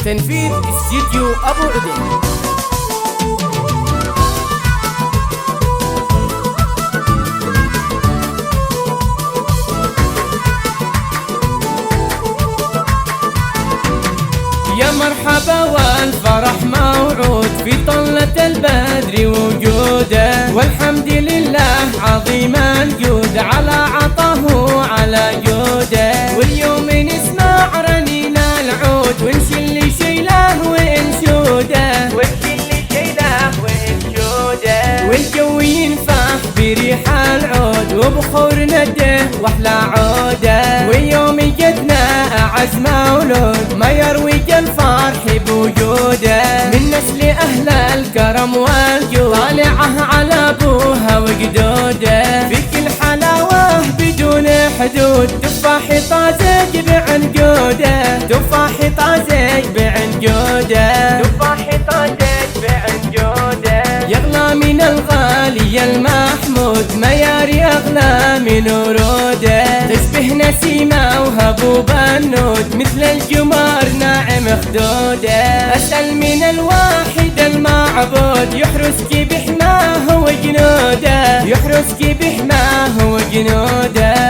تنفيذ استديو أبو عدين. يا مرحبا والفرح موعود في طلة البدر وجوده، والحمد لله عظيم الجود على عطاه على جوده. واليوم نسمع رنين العود ونشل شيله وانشوده، والجو ينفح بريح العود وبخور نده واحلى عوده. واليوم جدنا اعز مولود ما يروي الفرح بوجوده، من نسل اهل الكرم والجود طالعه على ابوها وجدوده. في كل حلاوه بدون حدود تفاح طازج بعنقوده، تفاح طازج بعنقوده، تفاح طازج بعنقوده. يغلى من الغالي المحمود مياري اغلى من وروده، تشبه نسيمه وهبوب النود مثل الجمار ناعم خدوده. اسأل من الواحد المعبود يحرسك بحماه وجنوده، يحرسك بحماه وجنوده.